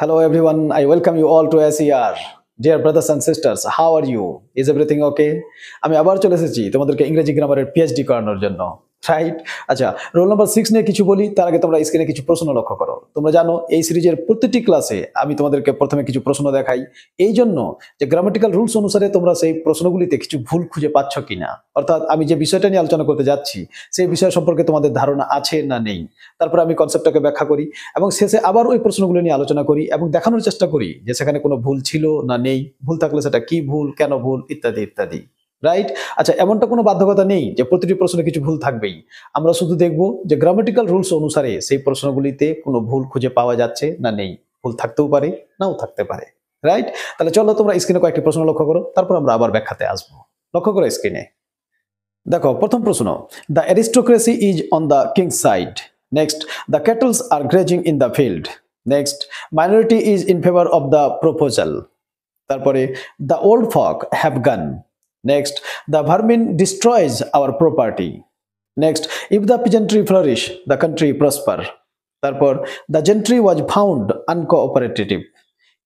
Hello everyone, I welcome you all to SER. Dear brothers and sisters, how are you? Is everything okay? আমি আবার চলে এসেছি তোমাদেরকে ইংরেজি গ্রামারের পিএইচডি করানোর জন্য। রাইট? আচ্ছা, রোল নাম্বার 6 নিয়ে কিছু বলি তার আগে তোমরা স্ক্রিনে কিছু প্রশ্ন লক্ষ্য করো। তোমরা জানো এই সিরিজের প্রতিটি ক্লাসে আমি তোমাদেরকে প্রথমে কিছু প্রশ্ন দেখাই। এই জন্য যে গ্রামাটিক্যাল রুলস অনুসারে তোমরা সেই প্রশ্নগুলিতে কিছু ভুল খুঁজে পাচ্ছ কিনা, অর্থাৎ আমি যে বিষয়টা নিয়ে আলোচনা করতে যাচ্ছি সেই বিষয় সম্পর্কে তোমাদের ধারণা আছে না নেই। তারপর আমি কনসেপ্টটাকে ব্যাখ্যা করি এবং শেষে আবার ওই প্রশ্নগুলো নিয়ে আলোচনা করি এবং দেখানোর চেষ্টা করি যে সেখানে কোনো ভুল ছিল না নেই, ভুল থাকলে সেটা কি ভুল, কেন ভুল, ইত্যাদি ইত্যাদি। রাইট? আচ্ছা, এমনটা কোনো বাধ্যকতা নেই যে প্রতিটি প্রশ্নে কিছু ভুল থাকবেই। আমরা শুধু দেখব যে গ্রামাটিক্যাল রুলস অনুসারে সেই প্রশ্নগুলিতে কোনো ভুল খুঁজে পাওয়া যাচ্ছে না নেই। ভুল থাকতেও পারে, নাও থাকতে পারে। রাইট? তাহলে চলো তোমরা স্ক্রিনে কয়েকটি প্রশ্ন লক্ষ্য করো, তারপর আমরা আবার ব্যাখ্যাতে আসবো। লক্ষ্য করো স্ক্রিনে। দেখো প্রথম প্রশ্ন, the aristocracy is on the king's side. Next, the cattles are grazing in the field. Next, minority is in favour of the proposal. তারপরে, the old folk have gun. Next, the vermin destroys our property. Next, if the peasantry flourish, the country prosper. তারপর, the gentry was found uncooperative.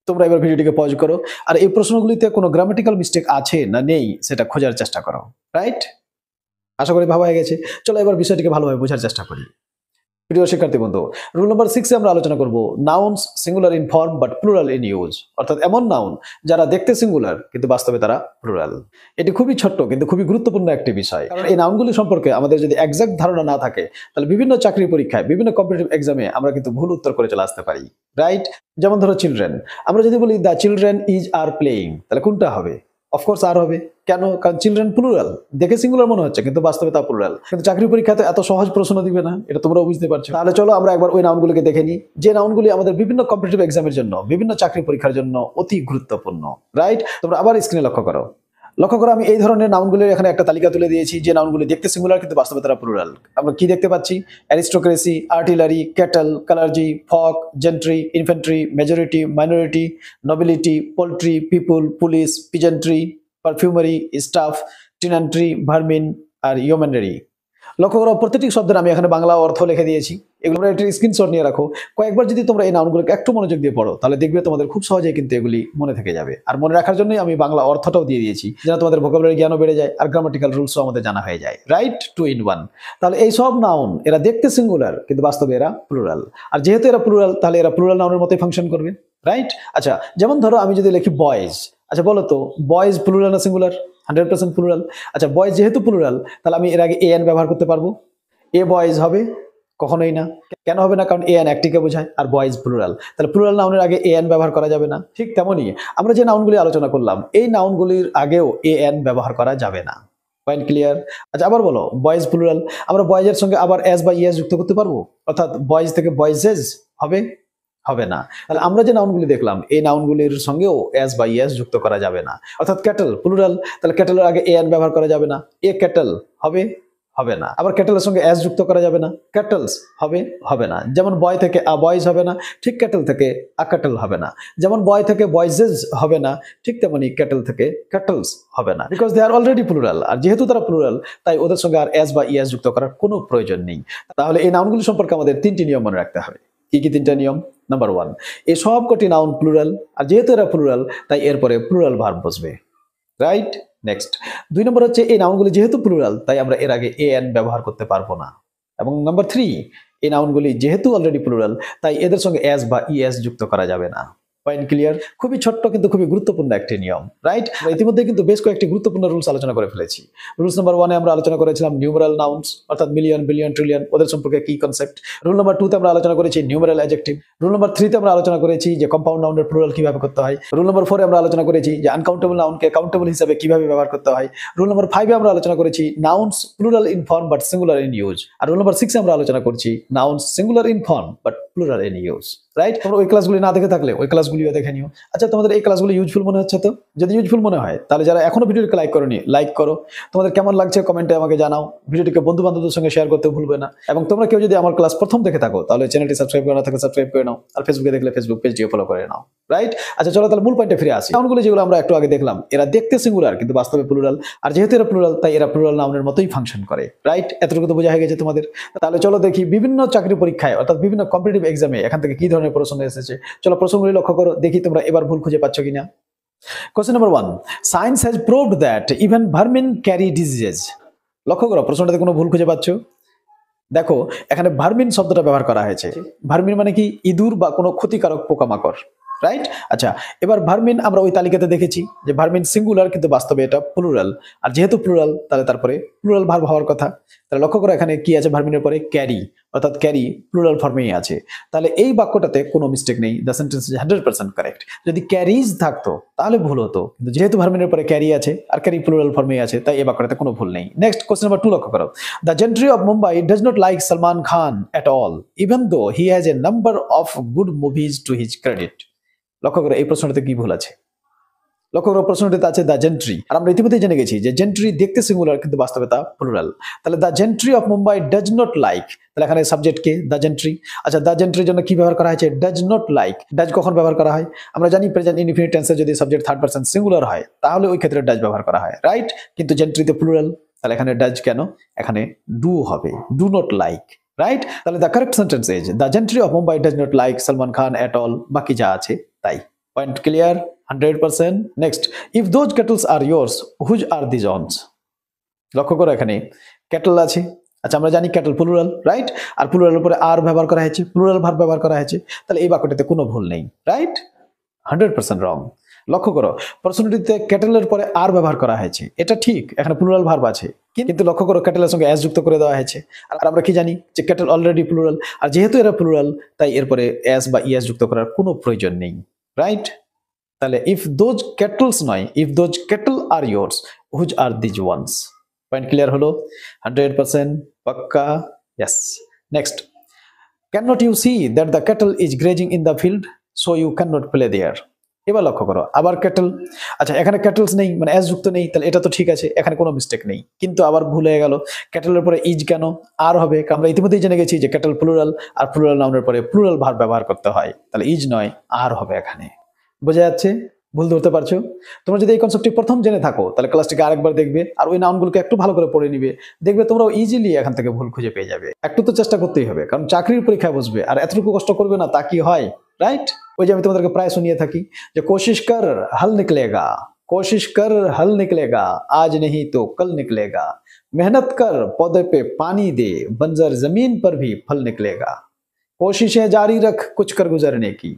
তোমরা এবার ভিডিওটিকে pause করো আর এই প্রশ্নগুলিতে কোনো grammatical mistake আছে না নেই সেটা খোঁজার চেষ্টা করো। রাইট? আশা করি ভাবা হয়ে গেছে। চলো এবার বিষয়টিকে ভালোভাবে বোঝার চেষ্টা করি। প্রিয় শিক্ষার্থী বন্ধু, রুল নাম্বার 6 এ আমরা আলোচনা করব nouns singular in form but plural in use, অর্থাৎ এমন নাউন যারা দেখতে সিঙ্গুলার কিন্তু বাস্তবে তারা প্লুরাল। এটি খুবই ছোট্ট কিন্তু খুবই গুরুত্বপূর্ণ একটি বিষয়, কারণ এই নাউনগুলি সম্পর্কে আমাদের যদি এক্সাক্ট ধারণা না থাকে তাহলে বিভিন্ন চাকরির পরীক্ষায় বিভিন্ন কম্পিটিটিভ এক্সামে আমরা কিন্তু ভুল উত্তর করে চলে আসতে পারি। রাইট? যেমন ধরো চিলড্রেন, আমরা যদি বলি the children is are playing, তাহলে কোনটা হবে? অফকোর্স আর হবে। কেন? কারণ চিলড্রেন প্লুরাল, দেখে সিঙ্গুলার মনে হচ্ছে কিন্তু বাস্তবে তা প্লুরাল। কিন্তু চাকরি পরীক্ষাতে এত সহজ প্রশ্ন দিবে না, এটা তোমরাও বুঝতে পারছো। তাহলে চলো আমরা একবার ওই নাউনগুলোকে দেখে নিই যে নাউনগুলি আমাদের বিভিন্ন কম্পিটিটিভ এক্সামের জন্য, বিভিন্ন চাকরি পরীক্ষার জন্য অতি গুরুত্বপূর্ণ। রাইট? তোমরা আবার স্ক্রিনে লক্ষ্য করো। লক্ষ্য করো, আমি এই ধরনের নাউনগুলির এখানে একটা তালিকা তুলে দিয়েছি যে নাউনগুলি দেখতে সিঙ্গুলার কিন্তু বাস্তবে তারা প্লুরাল। আমরা কি দেখতে পাচ্ছি? Aristocracy, artillery, cattle, clergy, folk, gentry, infantry, majority, minority, nobility, poultry, people, police, peasantry, perfumery, staff, tenantry, vermin আর ইয়োমেনারি। লক্ষ্য করো প্রতিটি শব্দের আমি এখানে বাংলা অর্থ লিখে দিয়েছি। এগুলো একটা স্ক্রিনশট নিয়ে রাখো। কয়েকবার যদি তোমরা এই নাউনগুলোকে একটু মনোযোগ দিয়ে পড়ো তাহলে দেখবে তোমাদের খুব সহজেই কিন্তু এগুলি মনে থেকে যাবে। আর মনে রাখার জন্যই আমি বাংলা অর্থটাও দিয়ে দিয়েছি, যেন তোমাদের ভোকাবুলারি জ্ঞানও বেড়ে যায় আর গ্রামাটিক্যাল রুলসও আমাদের জানা হয়ে যায়। রাইট? 2 in 1। তাহলে এই সব নাউন এরা দেখতে সিঙ্গুলার কিন্তু বাস্তবে এরা প্লুরাল। আর যেহেতু এরা প্লুরাল তাহলে এরা প্লুরাল নাউনের মতোই ফাংশন করবে। রাইট? আচ্ছা, যেমন ধরো আমি যদি লিখি বয়েজ, আচ্ছা বলো তো বয়েজ প্লুরাল না সিঙ্গুলার? 100% প্লুরাল। আচ্ছা, বয়েজ যেহেতু প্লুরাল তাহলে আমি এর আগে এন ব্যবহার করতে পারবো। এ বয়েজ হবে? কখনোই না। কেন হবে না? কারণ এন একটিকে বোঝায় আর বয়েজ প্লুরাল, তাহলে প্লুরাল নাউনের আগে এন ব্যবহার করা যাবে না। ঠিক তেমনই আমরা যে নাউনগুলি আলোচনা করলাম এই নাউনগুলির আগেও এন ব্যবহার করা যাবে না। Point clear? আচ্ছা, আবার বলো বয়েজ প্লুরাল, আমরা বয়েজের সঙ্গে আবার এস বা ইএস যুক্ত করতে পারবো, অর্থাৎ বয়েজ থেকে বয়েজেস হবে? হবে না। তাহলে আমরা যে নাউনগুলি দেখলাম এই নাউনগুলির সঙ্গেও এস বা ইএস যুক্ত করা যাবে না। অর্থাৎ ক্যাটল প্লুরাল, তাহলে ক্যাটলের আগে এন ব্যবহার করা যাবে না। এ ক্যাটল হবে? হবে না। আবার ক্যাটলের সঙ্গে এস যুক্ত করা যাবে না। ক্যাটলস হবে? হবে না। যেমন বয় থেকে আ বয়েজ হবে না, ঠিক ক্যাটল থেকে আ ক্যাটল হবে না। যেমন বয় থেকে বয়েজেস হবে না, ঠিক তেমনি ক্যাটল থেকে ক্যাটলস হবে না, because they are already plural. আর যেহেতু তারা প্লুরাল তাই ওদের সঙ্গে আর এস বা ইএস যুক্ত করার কোনো প্রয়োজন নেই। তাহলে এই নাউনগুলি সম্পর্কে আমাদের 3টি নিয়ম মনে রাখতে হবে। কি কি 3টা নিয়ম? নাম্বার 1, এই সব কটি নাউন প্লুরাল আর যেহেতু এরা প্লুরাল তাই এরপরে প্লুরাল ভার্ব বসবে। রাইট? নেক্সট, 2 নম্বর হচ্ছে এই নাউনগুলি যেহেতু প্লুরাল তাই আমরা এর আগে এন ব্যবহার করতে পারবো না। এবং নাম্বার 3, এই নাউনগুলি যেহেতু অলরেডি প্লুরাল তাই এদের সঙ্গে এস বা ইএস যুক্ত করা যাবে না। Point clear? খুবই ছোট্ট কিন্তু খুবই গুরুত্বপূর্ণ একটি নিয়ম। রাইট? ইতিমধ্যে কিন্তু বেশ কয়েকটি গুরুত্বপূর্ণ রুলস আলোচনা করে ফেলেছি। রুলস নাম্বার 1 এ আমরা আলোচনা করেছিলাম নিউমেরাল নাউন্স, অর্থাৎ মিলিয়ন, বিলিয়ন, ট্রিলিয়ন, ওদের সম্পর্কে কি কনসেপ্ট। রুল নাম্বার 2 তে আমরা আলোচনা করেছি নিউমেরাল অ্যাডজেক্টিভ। রুল নাম্বার 3 তে আমরা আলোচনা করেছি যে কম্পাউন্ড নাউনের প্লুরাল কিভাবে করতে হয়। রুল নাম্বার 4 এ আমরা আলোচনা করেছি যে আনকাউন্টেবল নাউনকে কাউন্টেবল হিসেবে কিভাবে ব্যবহার করতে হয়। রুল নাম্বার 5 এ আমরা আলোচনা করেছি nouns plural in form but singular in use. আর রুল নাম্বার 6 এ আমরা আলোচনা করছি nouns singular in form but plural in use. Right? তোমরা ওই ক্লাসগুলি না দেখে থাকলে ওই ক্লাসগুলিও দেখে নিও। আচ্ছা, তোমাদের এই ক্লাসগুলো ইউজফুল মনে হচ্ছে তো? যদি ইউজফুল মনে হয় তাহলে যারা এখনো ভিডিওটিকে লাইক করোনি লাইক করো। তোমাদের কেমন লাগছে কমেন্টে আমাকে জানাও। ভিডিওটিকে বন্ধু বান্ধবদের সঙ্গে শেয়ার করতে ভুলবে না। এবং তোমরা কেউ যদি আমার ক্লাস প্রথম দেখে থাকো তাহলে চ্যানেলটি সাবস্ক্রাইব করে না থাকে সাবস্ক্রাইব করে নাও। আর ফেসবুকে দেখলে ফেসবুক পেজটিও ফলো করে নাও। রাইট? আচ্ছা চলো তাহলে মূল পয়েন্টে ফিরে আসি। নাউনগুলো যেগুলো আমরা একটু আগে দেখলাম, এরা দেখতে সিঙ্গুলার কিন্তু বাস্তবে প্লুরাল। আর যেহেতু এরা প্লুরাল তাই এরা প্লুরাল নাউনের মতোই ফাংশন করে, রাইট? এতটুকু তো বোঝা হয়ে গেছে তোমাদের। তাহলে চলো দেখি বিভিন্ন চাকরি পরীক্ষায় অর্থাৎ বিভিন্ন কম্পিটিটিভ এক্সামে এখান থেকে কি ধরনের প্রশ্ন এসেছে। চলো প্রশ্নগুলি লক্ষ্য করো, দেখি তোমরা এবার ভুল খুঁজে পাচ্ছ কিনা। Question number 1, science has proved that even ভার্মিন carry diseases. লক্ষ্য করো প্রশ্নটাতে কোনো ভুল খুঁজে পাচ্ছ? দেখো এখানে ভার্মিন শব্দটা ব্যবহার করা হয়েছে। ভার্মিন মানে কি? ইঁদুর বা কোনো ক্ষতিকারক পোকামাকড়, রাইট? আচ্ছা এবার ভার্মিন আমরা ওই তালিকাতে দেখেছি যে ভার্মিন সিঙ্গুলার কিন্তু বাস্তবে এটা প্লুরাল। আর যেহেতু প্লুরাল তাহলে তারপরে প্লুরাল ভার্ব হওয়ার কথা। তাহলে লক্ষ্য করো এখানে কি আছে, ভার্মিনের পরে ক্যারি, অর্থাৎ ক্যারি প্লুরাল ফর্মেই আছে। তাহলে এই বাক্যটাতে কোনো মিস্টেক নেই, দ্য সেন্টেন্স ইজ 100% কারেক্ট। যদি ক্যারিজ থাকতো তাহলে ভুল হতো, কিন্তু যেহেতু ভার্মিনের পরে ক্যারি আছে আর ক্যারি প্লুরাল ফর্মেই আছে তাই এই বাক্যটাতে কোনো ভুল নেই। নেক্সট কোশ্চেন নাম্বার 2 লক্ষ্য করো, the gentry of Mumbai does not like Salman Khan at all even though he has a number of good movies to his credit. লক্ষ্য করো এই প্রশ্নটাতে কি ভুল আছে। লক্ষ্য করো প্রশ্নটিতে আছে দ্য জেন্ট্রি, আর আমরা ইতিমধ্যেই জেনে গেছি যে জেন্ট্রি দেখতে সিঙ্গুলার কিন্তু বাস্তবে তা প্লুরাল। তাহলে the gentry of Mumbai does not like, তাহলে এখানে সাবজেক্ট কে? The gentry. আচ্ছা দ্য জেন্ট্রির জন্য কি ব্যবহার করা হয়েছে? Does not like. ডাজ কখন ব্যবহার করা হয়? আমরা জানি প্রেজেন্ট ইনডিফিনিট টেন্সে যদি সাবজেক্ট থার্ড পারসন সিঙ্গুলার হয় তাহলে ওই ক্ষেত্রে ডাজ ব্যবহার করা হয়, রাইট? কিন্তু জেন্ট্রিতে প্লুরাল, তাহলে এখানে ডাজ কেন? এখানে ডু হবে, ডু নট লাইক, রাইট? তাহলে the correct sentence is the gentry of Mumbai does not like Salman Khan at all. বাকি যা আছে তাই। Point clear? 100%। Next, if those cattles are yours, whose are these ones. লক্ষ্য করো এখানে ক্যাটল আছে। আচ্ছা আমরা জানি ক্যাটল প্লুরাল, রাইট? আর প্লুরালের উপরে আর ব্যবহার করা হয়েছে, প্লুরাল ভার্ব ব্যবহার করা হয়েছে। তাহলে এই বাক্যটিতে কোনো ভুল নেই, রাইট? 100% রং। লক্ষ্য করো প্রশ্নটিতে ক্যাটেলের পরে আর ব্যবহার করা হয়েছে, এটা ঠিক, এখানে প্লুরাল ভার্ব আছে, কিন্তু লক্ষ্য করো ক্যাটেলের সঙ্গে অ্যাস যুক্ত করে দেওয়া হয়েছে। আর আমরা কি জানি যে ক্যাটেল অলরেডি প্লুরাল, আর যেহেতু এরা প্লুরাল তাই এরপরে অ্যাস বা ইয়াস যুক্ত করার কোনো প্রয়োজন নেই, রাইট? তাহলে ইফ দোজ ক্যাটলস নয়, if those cattle are yours, whose are these ones. Point clear হলো? 100% পাক্কা? Yes. Next, can not you see that the cattle is grazing in the field so you can not play there. এবার লক্ষ্য করো আবার cattle. আচ্ছা এখানে ক্যাটলস নেই মানে অ্যাস যুক্ত নেই, তাহলে এটা তো ঠিক আছে, এখানে কোনো মিস্টেক নেই, কিন্তু আবার ভুল হয়ে গেল। ক্যাটলের পরে ইজ কেন? আর হবে, কারণ আমরা ইতিমধ্যেই জেনে গেছি যে ক্যাটল প্লুরাল, আর প্লুরাল নাউনের পরে প্লুরাল ভার্ব ব্যবহার করতে হয়, তাহলে ইজ নয় আর হবে এখানে। বোঝা যাচ্ছে? ভুল ধরতে পারছো? তোমরা যদি এই কনসেপ্টটি প্রথম জেনে থাকো তাহলে ক্লাসটিকে আরেকবার দেখবে আর ওই নাউনগুলোকে একটু ভালো করে পড়ে নিবে, দেখবে তোমরাও ইজিলি এখান থেকে ভুল খুঁজে পেয়ে যাবে। একটু তো চেষ্টা করতেই হবে, কারণ চাকরির পরীক্ষায় বসবে আর এতটুকু কষ্ট করবে না তা কি হয়, রাইট? ওই যে আমি তোমাদেরকে প্রায় শুনিয়ে থাকি যে কোশিশ কর হল নিকলেগা, कोशिश कर हल निकलेगा, आज नहीं तो कल निकलेगा, मेहनत कर पौधे पे पानी दे, बंजर जमीन पर भी फल निकलेगा, कोशिशें जारी रख कुछ कर गुजरने की,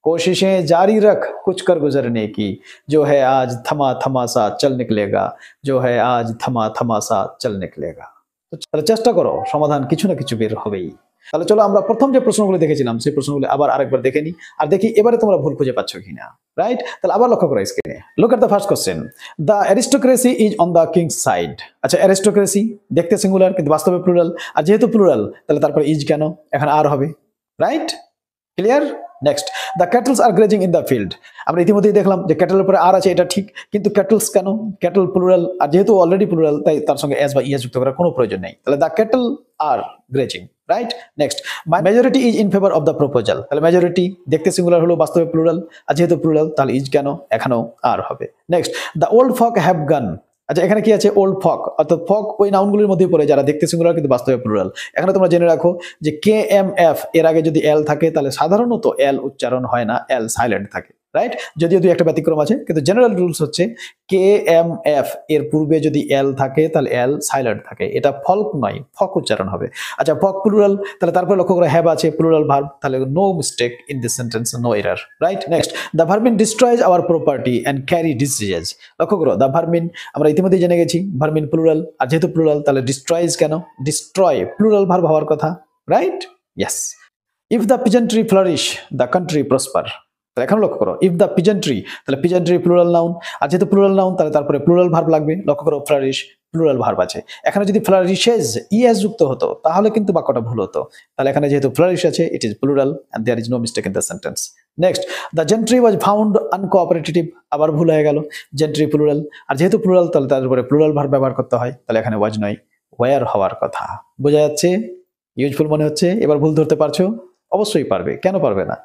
कोशिशें जारी रख कुछ कर गुजरने की, जो है आज थमा थमा सा चल निकलेगा, जो है आज थमा थमा सा चल निकलेगा। তো তাহলে চেষ্টা করো, সমাধান কিছু না কিছু বের হবেই। তাহলে চলো আমরা প্রথম যে প্রশ্নগুলো দেখেছিলাম সেই প্রশ্নগুলো আবার আরেকবার দেখে নিই আর দেখি এবারে তোমরা ভুল খুঁজে পাচ্ছ কিনা, রাইট? তাহলে আবার লক্ষ্য করো স্ক্রিনে। Look at the first question, the aristocracy is on the king's side. আচ্ছা অ্যারিস্টোক্রেসি দেখতে সিঙ্গুলার কিন্তু বাস্তবে প্লুরাল, আর যেহেতু প্লুরাল তাহলে তারপরে ইজ কেন? এখানে আর হবে, right? Clear? Next, the cattles are grazing in the field. আমরা ইতিমধ্যেই দেখলাম যে ক্যাটলের উপরে আর আছে, এটা ঠিক, কিন্তু ক্যাটলস কেন? ক্যাটল প্লুরাল, আর যেহেতু অলরেডি প্লুরাল তাই তার সঙ্গে এস বা ইএস যুক্ত করার কোনো প্রয়োজন নেই। তাহলে the cattle are grazing, right? Next, majority is in favour of the proposal. তাহলে মেজরিটি দেখতে সিঙ্গুলার হলো বাস্তবে প্লুরাল, আর যেহেতু প্লুরাল তাহলে ইজ কেন? এখানেও আর হবে। Next, the old folk have gun. আচ্ছা এখানে কি আছে? ওল্ড ফক, অর্থাৎ ফক ওই নাউনগুলির মধ্যে পড়ে যারা দেখতে সিঙ্গুলার কিন্তু বাস্তবে প্লুরাল। এখানে তোমরা জেনে রাখো যে কে এম এফ এর আগে যদি এল থাকে তাহলে সাধারণত এল উচ্চারণ হয় না, এল সাইলেন্ট থাকে, রাইট? যদিও দুই একটা ব্যতিক্রম আছে, কিন্তু জেনারেল রুলস হচ্ছে কে এম এফ এর পূর্বে যদি এল থাকে তাহলে এল সাইলেন্ট থাকে, এটা ফল্ক নয়, ফক উচ্চারণ হবে। আচ্ছা ফক প্লুরাল, তাহলে তারপরে লক্ষ্য করে হ্যাভ আছে, প্লুরাল ভার্ব, তাহলে no mistake in this sentence, no error, right? Next, the vermin destroys our property and carry diseases. লক্ষ্য করো দ্য ভার্মিন আমরা ইতিমধ্যেই জেনে গেছি ভার্মিন প্লুরাল, আর যেহেতু প্লুরাল তাহলে ডিস্ট্রয়েজ কেন? ডিস্ট্রয় প্লুরাল ভার্ব হওয়ার কথা, right? Yes. If the peasantry flourish the country prosper. তাহলে এখন লক্ষ্য করো ইফ দ্য পিজেন্ট্রি, তাহলে পিজেন্ট্রি প্লুরাল নাউন, আর যেহেতু প্লুরাল নাউন তাহলে তারপরে প্লুরাল ভার্ব লাগবে। লক্ষ্য করো ফ্লারিশ প্লুরাল ভার্ব আছে, এখানে যদি ফ্লারিশেজ ইএস যুক্ত হতো তাহলে কিন্তু বাক্যটা ভুল হতো। তাহলে এখানে যেহেতু ফ্লারিশ আছে it is plural and there is no mistake in the sentence. Next, the gentry was found uncooperative. আবার ভুল হয়ে গেল, জেন্ট্রি প্লুরাল, আর যেহেতু প্লুরাল তাহলে তার উপরে প্লুরাল ভার্ব ব্যবহার করতে হয়, তাহলে এখানে ওয়াজ নয় ওয়্যার হওয়ার কথা। বোঝা যাচ্ছে? ইউজফুল মনে হচ্ছে? এবার ভুল ধরতে পারছো? অবশ্যই পারবে, কেন পারবে না?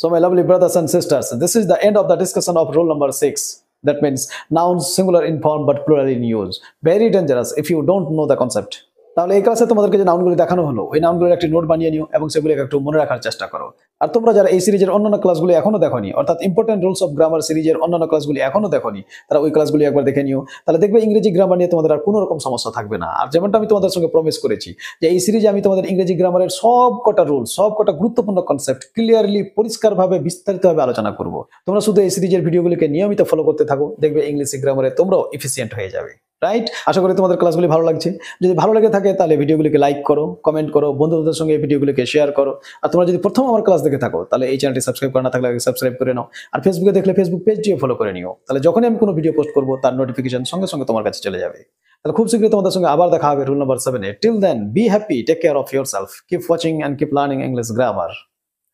So, my lovely brothers and sisters, this is the end of the discussion of rule number 6. That means nouns singular in form but plural in use. Very dangerous if you don't know the concept. তাহলে এই ক্লাসে তোমাদেরকে যে নাউনগুলি দেখানো হলো ওই নাউনগুলোর একটি note বানিয়ে নিও এবং সেগুলোকে একটু মনে রাখার চেষ্টা করো। আর তোমরা যারা এই সিরিজের অন্যান্য ক্লাসগুলি এখনো দেখোনি, অর্থাৎ ইম্পর্টেন্ট রুলস অফ গ্রামার সিরিজের অন্যান্য ক্লাসগুলি এখনো দেখোনি, তারা ওই ক্লাসগুলি একবার দেখে নিও। তাহলে দেখবে ইংরেজি গ্রামার নিয়ে তোমাদের আর কোনো রকম সমস্যা থাকবে না। আর যেমনটা আমি তোমাদের সঙ্গে প্রমিস করেছি যে এই সিরিজে আমি তোমাদের ইংরেজি গ্রামারের সব কটা রুল, সব কটা গুরুত্বপূর্ণ কনসেপ্ট ক্লিয়ারলি পরিষ্কারভাবে বিস্তারিতভাবে আলোচনা করব। তোমরা শুধু এই সিরিজের ভিডিওগুলিকে নিয়মিত ফলো করতে থাকো, দেখবে ইংলিশ গ্রামারে তোমরাও এফিসিয়েন্ট হয়ে যাবে। রাইট, আশা করি তোমাদের ক্লাসগুলি ভালো লাগছে। যদি ভালো লেগে থাকে তাহলে ভিডিওগুলিকে লাইক করো, কমেন্ট করো, বন্ধুদের সঙ্গে এই ভিডিওগুলিকে শেয়ার করো। আর তোমরা যদি প্রথম আমার ক্লাস দেখে থাকো তাহলে এই চ্যানেলটি সাবস্ক্রাইব করা না থাকলে সাবস্ক্রাইব করে নাও। আর ফেসবুকে দেখলে ফেসবুক পেজটিও ফলো করে নিও, তাহলে যখনই আমি কোনো ভিডিও পোস্ট করবো তার নোটিফিকেশন সঙ্গে সঙ্গে তোমার কাছে চলে যাবে। তাহলে খুব শীঘ্রই তোমাদের সঙ্গে আবার দেখা হবে রুল নাম্বার 7 এ। Till then be happy, take care of yourself, keep watching and keep learning English grammar.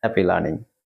Happy learning.